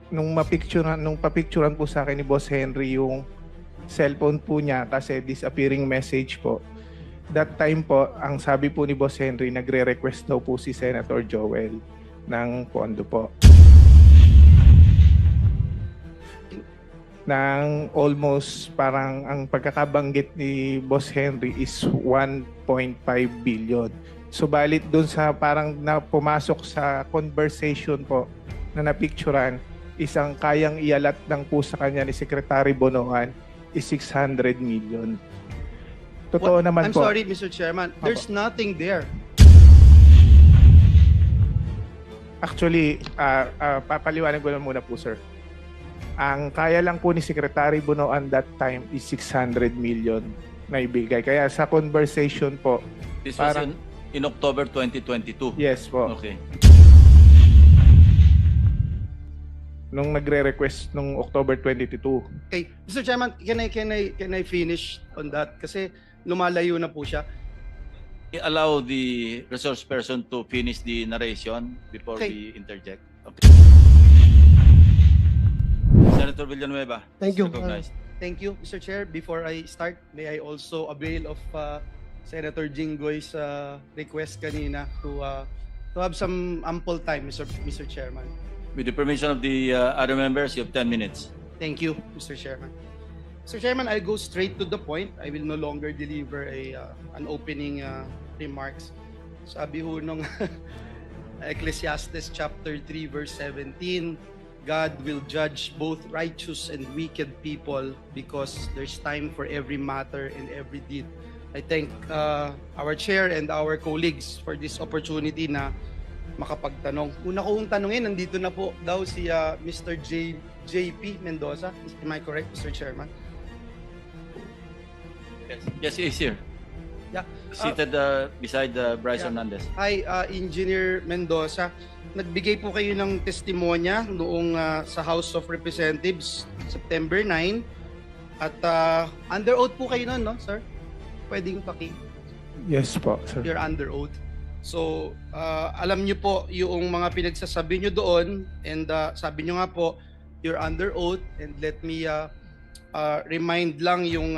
nung papicturean po sa akin ni Boss Henry yung cellphone po niya kasi disappearing message po. That time po, ang sabi po ni Boss Henry, nagre-request daw po si Senator Joel ng pondo po. Ng almost parang ang pagkakabanggit ni Boss Henry is 1.5 billion. Subalit doon sa parang na pumasok sa conversation po na napicturan, isang kayang ialat ng po sa kanya ni Secretary Bonoan is 600 million. Totoo naman I'm po. sorry, Mr. Chairman. There's nothing there. Actually, papaliwanag ko lang muna po, sir. Ang kaya lang po ni Secretary Bonoan that time is 600 million na ibigay. Kaya sa conversation po, This was parang, in October 2022. yes po, Okay. nung nagre-request nung October 22. Okay, Mr. Chairman, can I finish on that? Kasi lumalayo na po siya. Allow the resource person to finish the narration before Okay. we interject. Okay. Senator Villanueva. Thank you. Recognized. Thank you, Mr. Chair. Before I start, may I also avail of Senator Jinggoy's request kanina to have some ample time, Mr. Chairman. With the permission of the other members, you have 10 minutes. Thank you, Mr. Chairman. Mr. Chairman, I'll go straight to the point. I will no longer deliver an opening remarks. Sabi ho nung Ecclesiastes chapter 3 verse 17, God will judge both righteous and wicked people because there's time for every matter and every deed. I thank our chair and our colleagues for this opportunity na makapagtanong. Una kong tanungin, nandito na po daw si Mr. JP Mendoza. Am I correct, Mr. Chairman? Yes, he is here. Yeah. Seated beside Bryce Yeah. Hernandez. Hi, Engineer Mendoza. Nagbigay po kayo ng testimonya noong sa House of Representatives September 9 at under oath po kayo noon, no, sir? Pwedeng Yes po, sir. you're under oath. So, alam niyo po yung mga pinagsasabi niyo doon and sabi niyo nga po, you're under oath and let me remind lang yung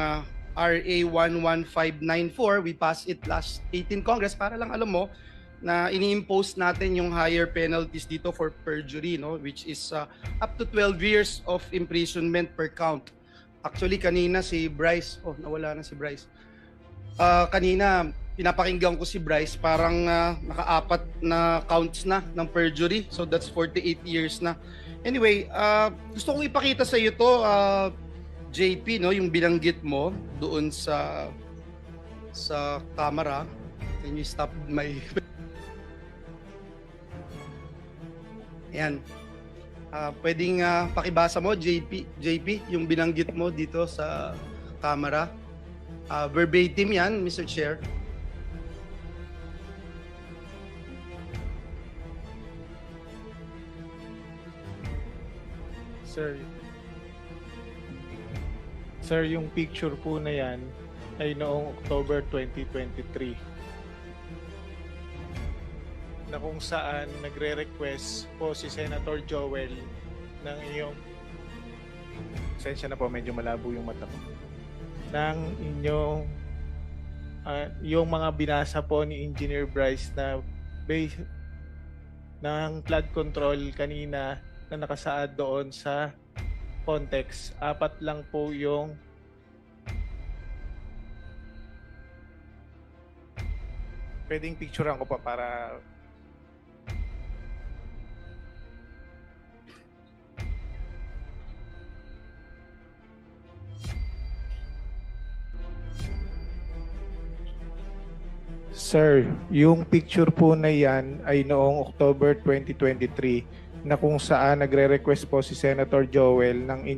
RA 11594, we passed it last 18 Congress para lang alam mo na ini-impose natin yung higher penalties dito for perjury, no, which is up to 12 years of imprisonment per count. Actually kanina si Bryce, nawala na si Bryce. Kanina pinapakinggan ko si Bryce, parang naka-apat na counts na ng perjury. So that's 48 years na. Anyway, gusto kong ipakita sa iyo to, JP, no, yung binanggit mo doon sa camera. Can you stop my Ayan. Pwedeng pakibasa mo, JP, yung binanggit mo dito sa camera. Verbatim yan, Mr. Chair. Sir, yung picture po na yan ay noong October 2023 na kung saan nagre-request po si Senator Joel ng iyong sensya na po, medyo malabo yung mata ko, ng inyong yung mga binasa po ni Engineer Bryce na base ng flood control kanina na nakasaad doon sa context. 4 lang po yung pwedeng picturean ko pa para Sir, yung picture po na yan ay noong October 2023 na kung saan nagre-request po si Senator Joel ng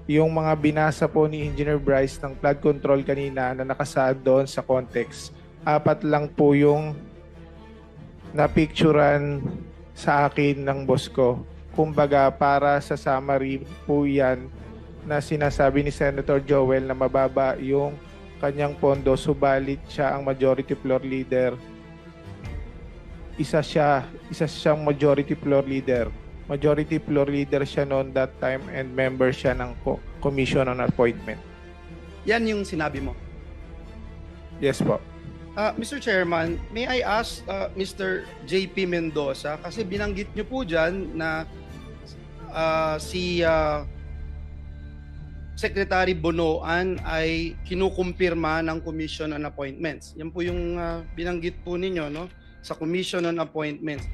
yung mga binasa po ni Engineer Bryce ng flood control kanina na nakasaad doon sa context. 4 lang po yung napicturan sa akin ng boss ko. Kumbaga para sa summary po yan na sinasabi ni Senator Joel na mababa yung kanyang pondo, subalit siya ang majority floor leader. Isa siyang majority floor leader. Majority floor leader siya noon that time and member siya ng Commission on Appointment. Yan yung sinabi mo. Yes po. Mr. Chairman, may I ask Mr. JP Mendoza, kasi binanggit niyo po dyan na si Secretary Bonoan ay kinukumpirma ng Commission on Appointments. Yan po yung binanggit po ninyo, no, sa Commission on Appointments.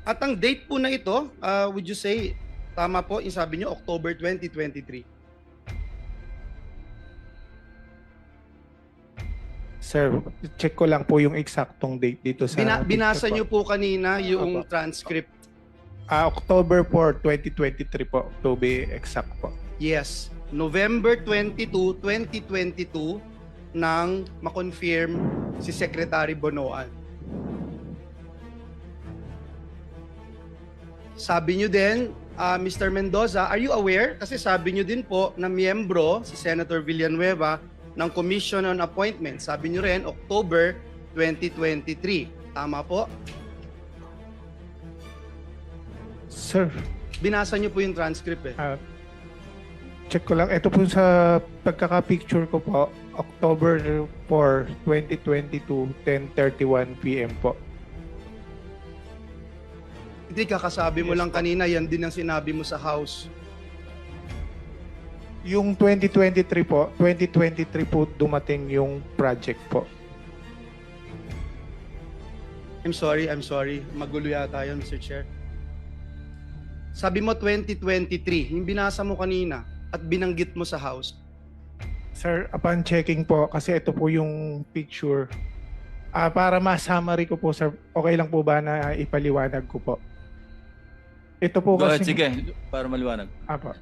At ang date po na ito, would you say, tama po, yung sabi niyo, October 2023. Sir, check ko lang po yung eksaktong date dito sa... Binasa picture niyo po kanina yung Opo. transcript. October 4, 2023 po, to be exact po. Yes, November 22, 2022 nang ma-confirm si Secretary Bonoan. Sabi nyo din, Mr. Mendoza, are you aware? Kasi sabi nyo din po na miyembro si Senator Villanueva ng Commission on Appointments. Sabi nyo rin, October 2023. Tama po? Sir, Binasa nyo po yung transcript eh. check ko lang. Ito po sa pagkaka-picture ko po, October 4, 2022, 10:31 p.m. po. Hindi, kakasabi mo Yes lang po. kanina, yan din ang sinabi mo sa House. Yung 2023 po, 2023 po dumating yung project po. I'm sorry. Magulo yata yun, Mr. Chair. Sabi mo 2023, yung binasa mo kanina at binanggit mo sa House. Sir, upon checking po, kasi ito po yung picture. Para ma-summary ko po, sir, okay lang po ba na ipaliwanag ko po? Ito po Go ahead, kasi... sige, para maliwanag. Apo.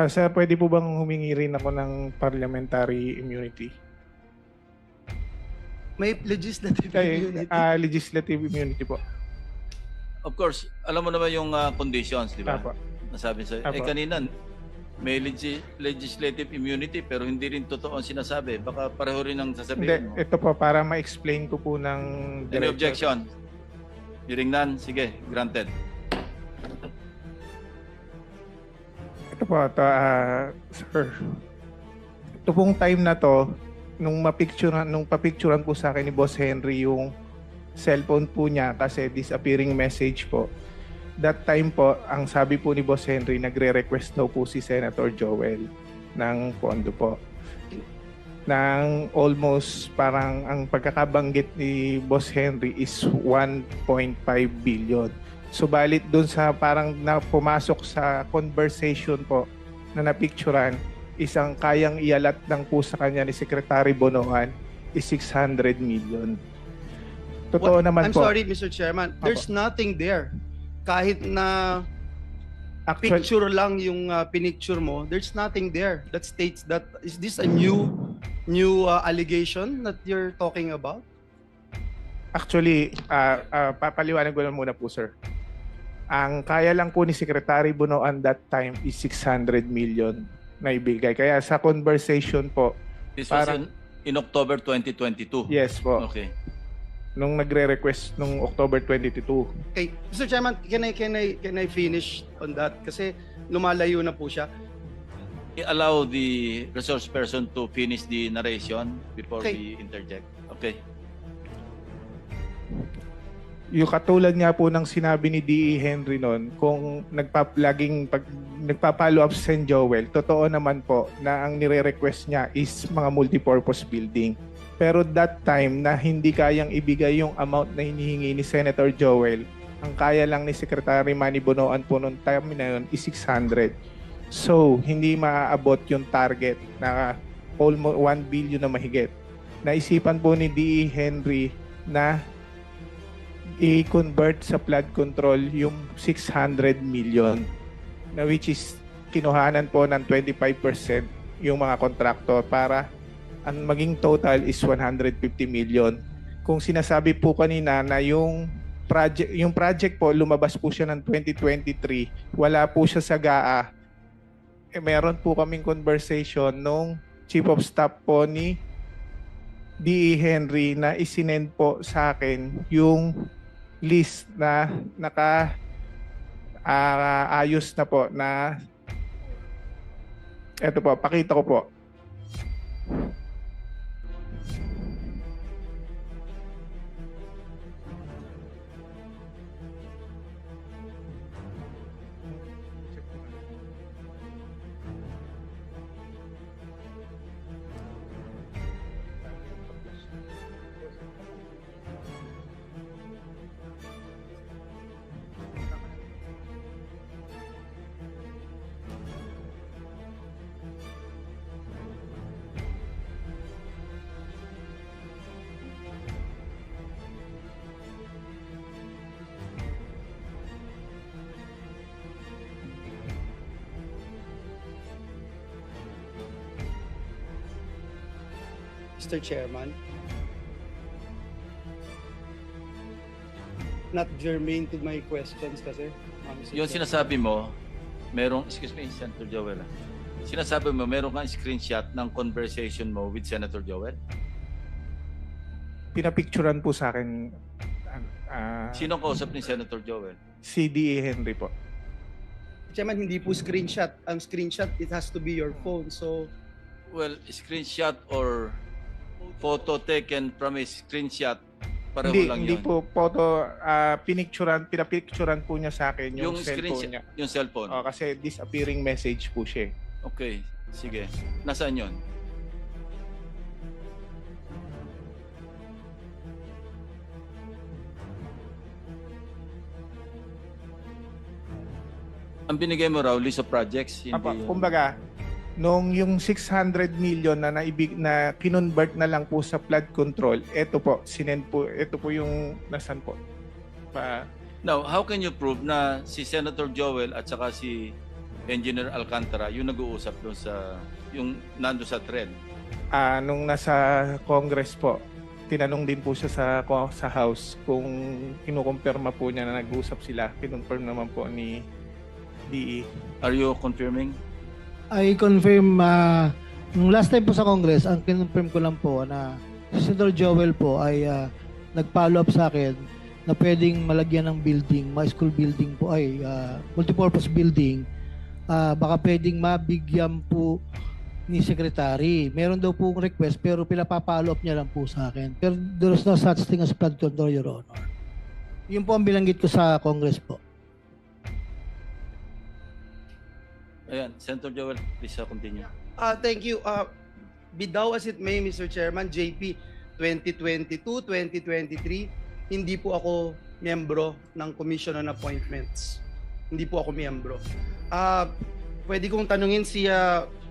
Sir, pwede po bang humingi rin ako ng parliamentary immunity? May legislative Ay, immunity. legislative immunity po. Of course, alam mo naman yung conditions, di ba? Apo. Nasabi sa Apo. kanina, may legislative immunity pero hindi rin totoo ang sinasabi. Baka pareho rin ang Hindi, sasabihin mo. ito po para ma-explain ko po ng... Any director. objection? Hearing none, sige, granted. Ito po, sir. Ito pong time na to, nung papicturean po sa akin ni Boss Henry yung cellphone po niya kasi disappearing message po. That time po, ang sabi po ni Boss Henry, nagre-request daw po si Senator Joel ng pondo po. Nang almost parang ang pagkakabanggit ni Boss Henry is 1.5 billion. Subalit dun sa parang na pumasok sa conversation po na napicturan, isang kayang ialat lang po sa kanya ni Secretary Bonoan is 600 million. Totoo naman I'm po. sorry, Mr. Chairman. There's nothing there. Kahit na Actually, picture lang yung pinicture mo, there's nothing there that states that. Is this a new allegation that you're talking about? papaliwanag ko lang muna po, sir. Ang kaya lang po ni Secretary Bonoan that time is 600 million na ibigay. Kaya sa conversation po, This was Parang- in October 2022. yes po, Okay. nung nagre-request nung October 22. Okay, Mr. Chairman, can I finish on that? Kasi lumalayo na po siya. Allow the resource person to finish the narration before Okay. we interject. Okay. Yung katulad nga po ng sinabi ni D.E. Henry noon, kung nagpa-follow up si Sen. Joel, totoo naman po na ang nire-request niya is mga multipurpose building. Pero that time na hindi kayang ibigay yung amount na hinihingi ni Senator Joel, ang kaya lang ni Secretary Manny Bonoan po noong time na yun is 600. So, hindi maaabot yung target na almost 1 billion na mahigit. Naisipan po ni D.E. Henry na i-convert sa flood control yung 600 million na which is kinuhanan po ng 25% yung mga kontraktor para ang maging total is 150 million. Kung sinasabi po kanina na yung project po lumabas po siya ng 2023, wala po siya sa GAA. Meron po kaming conversation nung Chief of Staff po ni D.E. Henry na isinend po sa akin yung list na ayos na po na eto po, pakita ko po. Mr. Chairman. Not germane to my questions kasi. Mr. Yung Chairman. sinasabi mo, excuse me, Senator Joel. Sinasabi mo, meron kang screenshot ng conversation mo with Senator Joel? Pinapicturan po sa akin Sino kausap ni Senator Joel? CDA Henry po. Chairman, hindi po screenshot. Ang screenshot, it has to be your phone. So, Well, screenshot or photo taken from a screenshot, pareho lang Hindi yun. po photo, pinapicturan po niya sa akin yung cellphone screenshot, niya. yung cellphone. Kasi disappearing message po siya. Okay, sige. Nasaan yun? Ang binigay mo raw, list of projects. Hindi Apa, yun. kumbaga, nung yung 600 million na kinonvert na lang po sa flood control, ito po, sinend po, ito po yung nasan po. Now, how can you prove na si Senator Joel at saka si Engineer Alcantara yung nag-uusap doon sa, yung nando sa thread? Nung nasa Congress po, tinanong din po siya sa House kung kinukumpirma po niya na nag-uusap sila. Kinonfirm naman po ni DE. Are you confirming? I confirm, nung last time po sa Congress, ang kinonfirm ko lang po na si Senator Joel po ay nag-follow up sa akin na pwedeng malagyan ng building, mga school building po ay multipurpose building, baka pwedeng mabigyan po ni Secretary. Meron daw po request pero pinapapollow up niya lang po sa akin. Pero there is no such thing as flood control, Your Honor. Yun po ang bilanggit ko sa Congress po. Ayan, Senator Joel, please continue. thank you. Be thou as it may, Mr. Chairman, JP 2022-2023, hindi po ako miyembro ng Commission on Appointments. Hindi po ako miyembro. Pwede kong tanungin si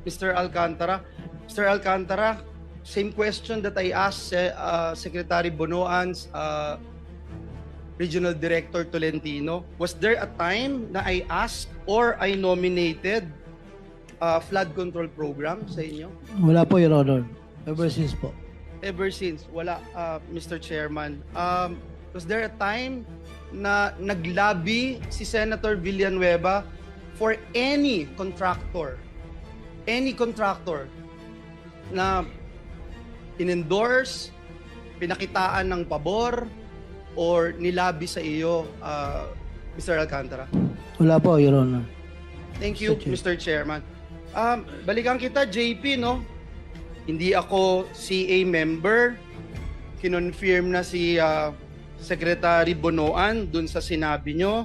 Mr. Alcantara. Mr. Alcantara, same question that I asked Secretary Bonoan's Regional Director Tolentino. Was there a time na I asked or I nominated flood control program sa inyo? Wala po, Your Honor. Ever since po. Ever since, wala, Mr. Chairman. Was there a time na naglabi si Senator Villanueva for any contractor na in-endorse, pinakitaan ng pabor, or nilabi sa iyo, Mr. Alcantara? Wala po, Your Honor. Thank you, Mr. Chairman. Balikan kita, JP, no? Hindi ako CA member. Kinonfirm na si Secretary Bonoan doon sa sinabi nyo.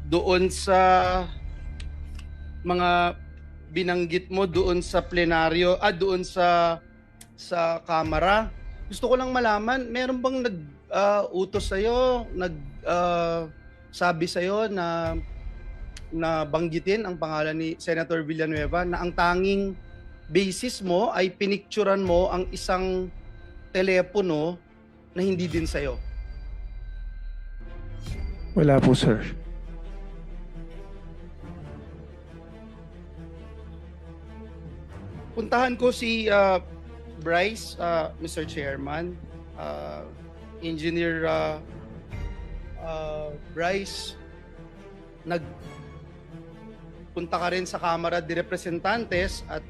Doon sa mga binanggit mo doon sa plenaryo, doon sa Kamara. Gusto ko lang malaman, meron bang nag-utos sa'yo, sabi sa'yo na banggitin ang pangalan ni Senator Villanueva na ang tanging basis mo ay pinicturan mo ang isang telepono na hindi din sa'yo? Wala po, sir. Puntahan ko si Bryce, Mr. Chairman. Engineer Bryce, punta ka rin sa Kamara de Representantes at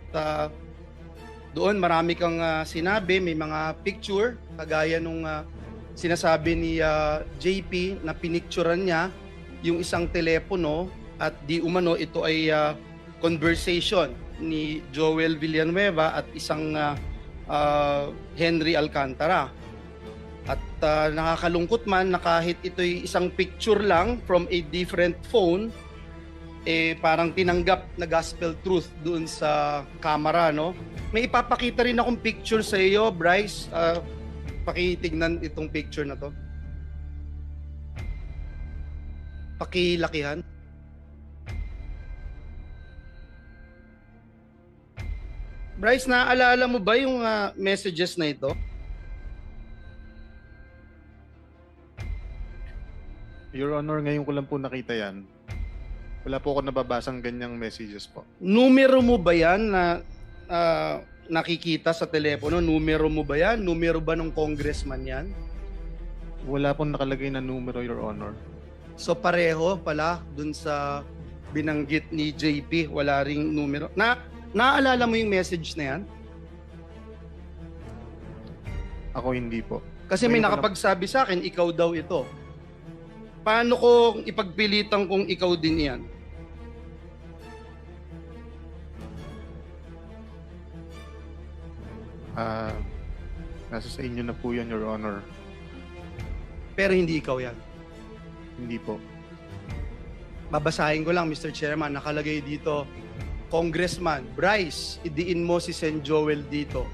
doon marami kang sinabi, may mga picture kagaya nung sinasabi ni JP na pinicturean niya yung isang telepono at di umano ito ay conversation ni Joel Villanueva at isang Henry Alcantara. At nakakalungkot man na kahit ito'y isang picture lang from a different phone, parang tinanggap na gospel truth doon sa camera, no? May ipapakita rin akong picture sa iyo, Bryce. Pakitignan itong picture na to. Pakilakihan. Bryce, naaalala mo ba yung messages na ito? Your Honor, ngayon ko lang po nakita yan. Wala po ako nababasang ganyang messages po. Numero mo ba yan na nakikita sa telepono? Numero mo ba yan? Numero ba ng congressman yan? Wala pong nakalagay na numero, Your Honor. So pareho pala dun sa binanggit ni JP, wala ring numero. Naaalala mo yung message na yan? Ako hindi po. Kasi may Ngayon ko nakapagsabi sa akin, ikaw daw ito. Paano ko ipagpilitan kung ikaw din yan? Nasa sa inyo na po yan, Your Honor. Pero hindi ikaw yan. Hindi po. Babasahin ko lang, Mr. Chairman, nakalagay dito, Congressman, Bryce, idiin mo si Sen. Joel dito.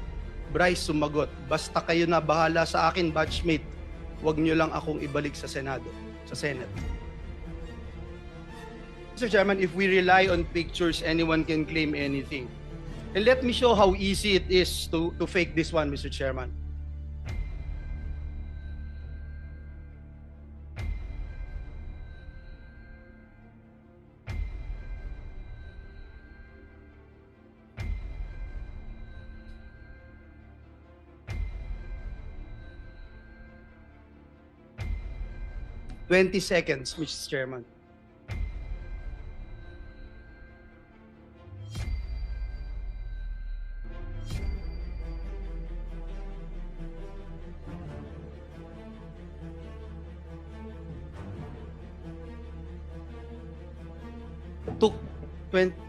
Bryce sumagot, basta kayo na bahala sa akin, batchmate. Huwag nyo lang akong ibalik sa Senado, sa Senate. Mr. Chairman, if we rely on pictures, anyone can claim anything. And let me show how easy it is to fake this one, Mr. Chairman. "20 seconds, Mr. Chairman.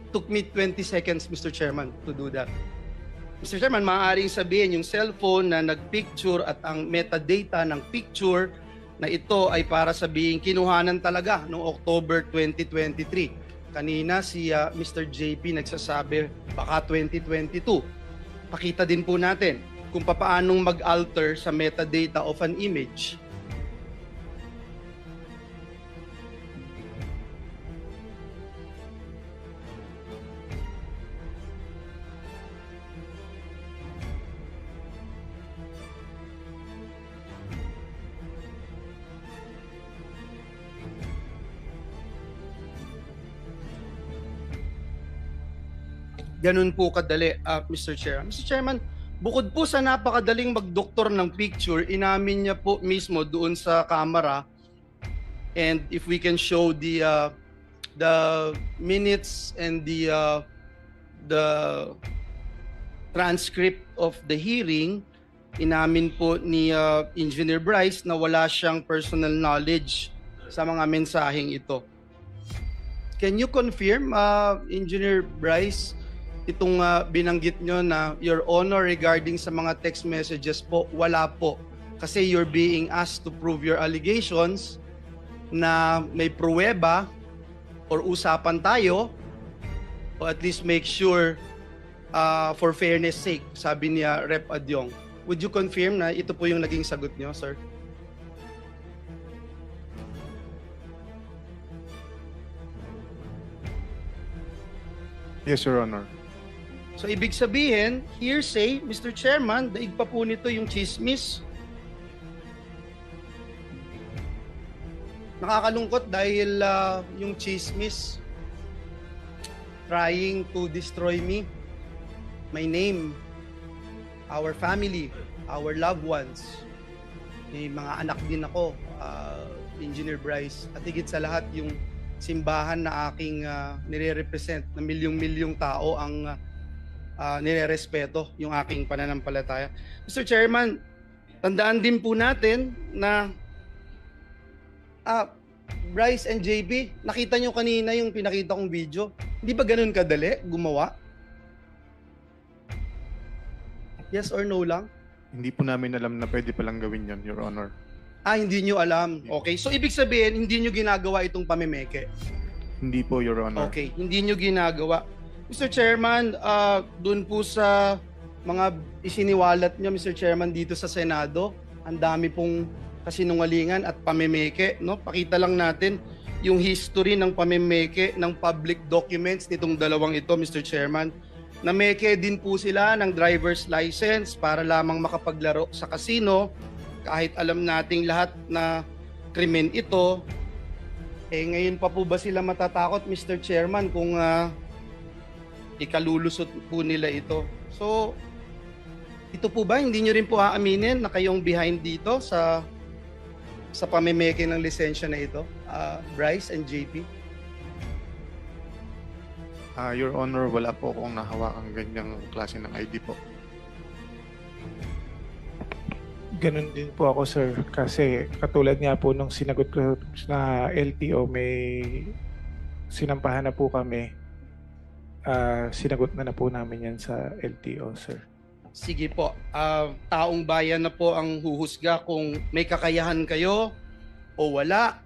Took me 20 seconds, Mr. Chairman, to do that. Mr. Chairman, maaaring sabihin yung cellphone na nagpicture at ang metadata ng picture na ito ay para sabihin kinuhanan talaga noong October 2023. Kanina si Mr. JP nagsasabi baka 2022. Pakita din po natin kung paanong mag-alter sa metadata of an image. Ganun po kadali, Mr. Chair. Mr. Chairman, bukod po sa napakadaling magdoktor ng picture, inamin niya po mismo doon sa camera, and if we can show the minutes and the transcript of the hearing, inamin po ni Engineer Bryce na wala siyang personal knowledge sa mga mensaheng ito. Can you confirm, Engineer Bryce, itong binanggit nyo na Your Honor regarding sa mga text messages po, wala po. Kasi you're being asked to prove your allegations na may pruweba or usapan tayo, o at least make sure for fairness sake, sabi niya Rep. Adyong. Would you confirm na ito po yung naging sagot nyo, sir? Yes, Your Honor. So ibig sabihin, hearsay, Mr. Chairman, daig pa po nito yung chismis. Nakakalungkot dahil yung chismis trying to destroy me, my name, our family, our loved ones. May mga anak din ako, Engineer Bryce, at higit sa lahat yung simbahan na aking nire-represent na milyong-milyong tao ang nire-respeto yung aking pananampalataya. Mr. Chairman, tandaan din po natin na Bryce and JB, nakita nyo kanina yung pinakita kong video. Hindi ba ganun kadali gumawa? Yes or no lang? Hindi po namin alam na pwede palang gawin yon, Your Honor. Hindi nyo alam. Okay, so ibig sabihin, hindi nyo ginagawa itong pamimeke. Hindi po, Your Honor. Okay, hindi nyo ginagawa. Mr. Chairman, dun po sa mga isiniwalat nyo, Mr. Chairman, dito sa Senado, ang dami pong kasinungalingan at pamimeke, no? Pakita lang natin yung history ng pamimeke ng public documents nitong dalawang ito, Mr. Chairman. Nameke din po sila ng driver's license para lamang makapaglaro sa casino, kahit alam nating lahat na krimen ito. Ngayon pa po ba sila matatakot, Mr. Chairman, kung ikalulusot po nila ito? So, ito po ba, hindi nyo rin po aaminin na kayong behind dito sa pamimeke ng lisensya na ito, Bryce and JP? Your Honor, wala po akong nahawakang ganyang klase ng ID po. Ganun din po ako, sir. Kasi katulad nga po nung sinagot ko na LTO, may sinampahan na po kami. Sinagot na po namin yan sa LTO, sir. Sige po, taong bayan na po ang huhusga kung may kakayahan kayo o wala.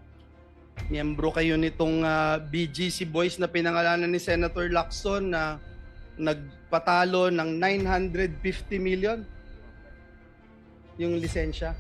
Miyembro kayo nitong BGC Boys na pinangalanan ni Senator Lacson na nagpatalo ng 950 million yung lisensya.